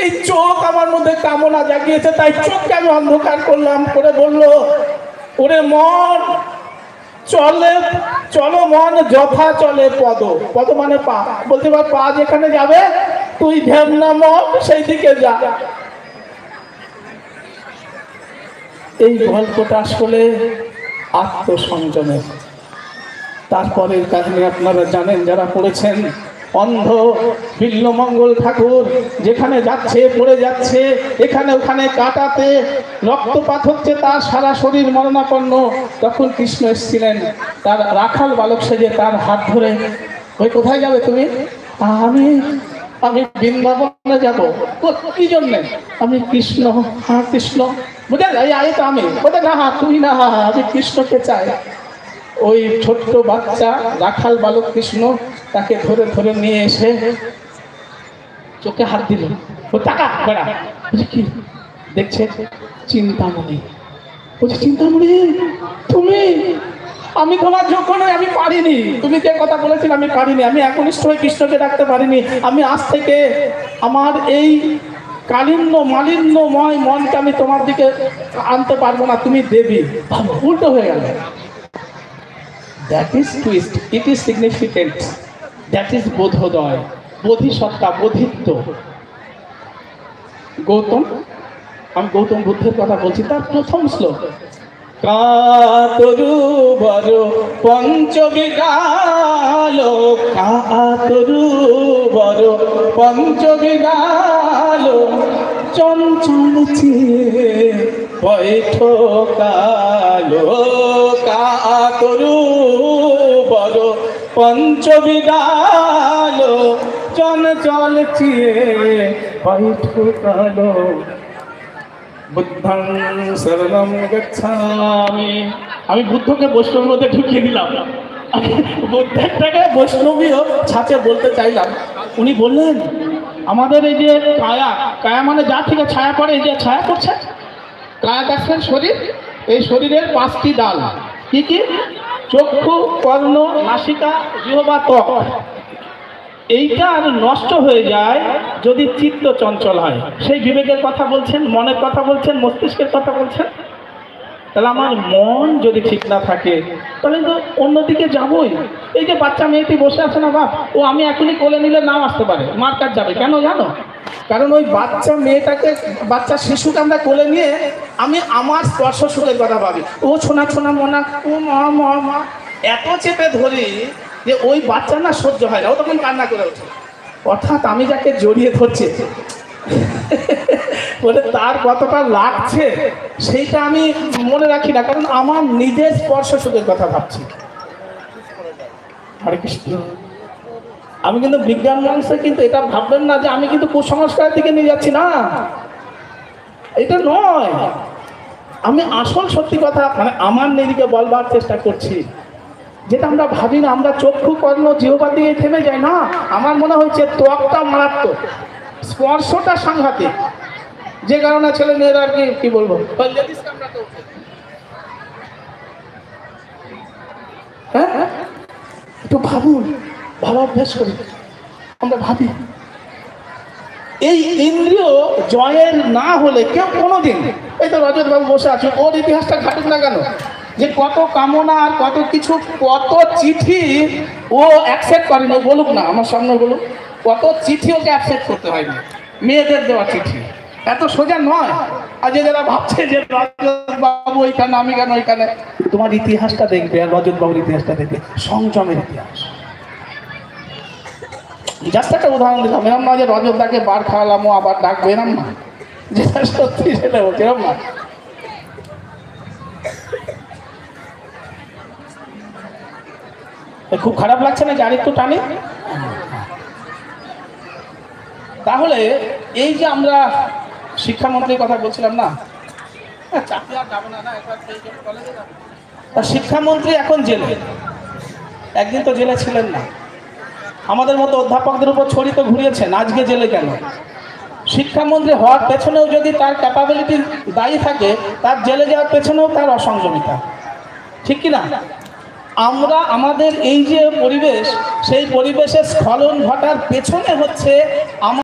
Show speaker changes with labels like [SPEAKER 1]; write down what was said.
[SPEAKER 1] এই চোখ আমার মধ্যে কামনা জাগিয়েছে, তাই চোখকে আমি অন্ধকার করলাম। করে বলল, ওরে মন, চলে চলো মন যথা চলে পদ। পদ মানে পা। বলতে পার পা যেখানে যাবে তুই ধ্যানা মন সেই দিকে যা। এই গল্পটা আসলে আত্মসংযমের। তারপরের কাহিনী আপনারা জানেন যারা পড়েছেন। অন্ধ বিল্লমঙ্গল ঠাকুর যেখানে যাচ্ছে পড়ে যাচ্ছে, এখানে ওখানে কাটাতে রক্তপাত হচ্ছে, তার সারা শরীর মরণাপন্ন। তখন কৃষ্ণ এসেছিলেন তার রাখাল বালক সেজে, তার হাত ধরে, ওই কোথায় যাবে তুমি? আমি আমি বৃন্দাবনে যাবো। কি জন্যে? আমি কৃষ্ণ। হ্যাঁ কৃষ্ণ। বুঝলেন, এই তো আমি। বলতে না, তুমি না, আমি কৃষ্ণকে চাই। ওই ছোট্ট বাচ্চা রাখাল বালক কৃষ্ণ তাকে ধরে ধরে নিয়ে এসে চোখে হাত দিল। ও টাকা বেড়া। কি দেখছে? চিন্তামণি। বলছে, চিন্তামণি তুমি? আমি তোমার যোগ্য নই, আমি পারিনি। তুমি যে কথা বলেছিলে আমি পারিনি, আমি একনিষ্ঠ হয়ে কৃষ্ণকে ডাকতে পারিনি। আমি আজ থেকে আমার এই কালিন্য মালিন্যময় মনকে আমি তোমার দিকে আনতে পারবো না, তুমি দেবী। উল্টো হয়ে গেল। That is twist. It is significant. That is বোধোদয়, বোধিসত্তা, বোধিত্ব। গৌতম, আমি গৌতম বুদ্ধের কথা বলছি, তার প্রথম শ্লোক, কাতরু বর পঞ্চবিগালো, কাতরু বর পঞ্চবিগালো, চঞ্চল চিয়ে বৈঠো কালো, কাতরু বর পঞ্চবিগালো, চঞ্চল চিয়ে বৈঠো কালো, বুদ্ধং শরণং গচ্ছামি। আমি বুদ্ধকে বৈষ্ণবের মধ্যে ঢুকিয়ে দিলাম, বুদ্ধের থেকে বৈষ্ণবীও ছাঁচে বলতে চাইলাম। উনি বললেন, আমাদের এই যে কায়া, কায়া মানে যা থেকে ছায়া পড়ে, এই যে ছায়া করছে, কায়া দেখছেন শরীর, এই শরীরের 5টি ডাল। কি কি? চক্ষু, কর্ণ, নাসিকা, জিহ্বা, ত্বক। এইটা আর নষ্ট হয়ে যায় যদি চিত্ত চঞ্চল হয়। সেই বিবেকের কথা বলছেন, মনের কথা বলছেন, মস্তিষ্কের কথা বলছেন। তাহলে আমার মন যদি ঠিক না থাকে তাহলে তো অন্যদিকে যাবই। এই যে বাচ্চা মেয়েটি বসে আছে না বাপ, ও আমি এখনই কোলে নিলে নাও আসতে পারে, মার কাছে যাবে। কেন জানো? কারণ ওই বাচ্চা মেয়েটাকে, বাচ্চা শিশুকে আমরা কোলে নিয়ে আমি আমার স্পর্শ সুখের কথা ভাবি। ও ছোনা ছোনা মোনা, ও মা মা মা, এত চেপে ধরি যে ওই বাচ্চা না সহ্য হয় না, ও তখন কান্না করে ওঠে। অর্থাৎ আমি যাকে জড়িয়ে ধরছি বলে তার কতটা লাগছে সেইটা আমি মনে রাখি না, কারণ আমার নিজের স্পর্শ সুখের কথা ভাবছি। হরে কৃষ্ণ। আমি কিন্তু বিজ্ঞান মানুষে কিন্তু এটা ভাববেন না যে আমি কিন্তু কুসংস্কারের দিকে নিয়ে যাচ্ছি, না, এটা নয়। আমি আসল সত্যি কথা মানে আমার নিজেকে বলবার চেষ্টা করছি, যেটা আমরা ভাবি না। আমরা চক্ষু, কর্ণ, জিহ্বা দিয়ে থেমে যাই না। আমার মনে হয়েছে ত্বকটা মারাত্মক, স্পর্শটা সাংঘাতিক, যে কারণে ছেলে মেয়েরা আর কি বলবো, হ্যাঁ একটু ভাবুন, ভাবা অভ্যাস করি। আমরা ভাবি এই ইন্দ্রিয় জয়ের না হলে কেউ কোনোদিন, এই তো রজত বাবু বসে আছে, ওর ইতিহাসটা ঘাটুক না কেন, যে কত কামনা আর কত কিছু, কত চিঠি ও অ্যাকসেপ্ট করেনি। বলুক না, আমার সামনে বলুক, কত চিঠি ওকে অ্যাকসেপ্ট করতে হয়নি, মেয়েদের দেওয়া চিঠি। এত সোজা নয়। আর যে যারা ভাবছে যে রজত বাবু ওইখানে, আমি কেন ওইখানে, তোমার ইতিহাসটা দেখবে আর রজত বাবুর ইতিহাসটা দেখবে, সংযমের ইতিহাস। জাস্ট একটা উদাহরণ দিলাম, এরম না যে রজত দাকে বার খাওয়ালাম ও আবার ডাকবে, এরম না, যেটা সত্যি সেটা বলছে, এরম না। খুব খারাপ লাগছে না যে আরেকটু টানি? তাহলে এই যে আমরা শিক্ষামন্ত্রীর কথা বলছিলাম না, শিক্ষামন্ত্রী এখন জেলে, একদিন তো জেলে ছিলেন না। আমাদের মতো অধ্যাপকদের উপর ছড়ি তো ঘুরিয়েছেন, আজকে জেলে কেন? শিক্ষামন্ত্রী হওয়ার পেছনেও যদি তার ক্যাপাবিলিটি দায়ী থাকে, তার জেলে যাওয়ার পেছনেও তার অসংযমিতা, ঠিক কিনা? আমরা আমাদের এই যে পরিবেশ, সেই পরিবেশের স্খলন ঘটার পেছনে হচ্ছে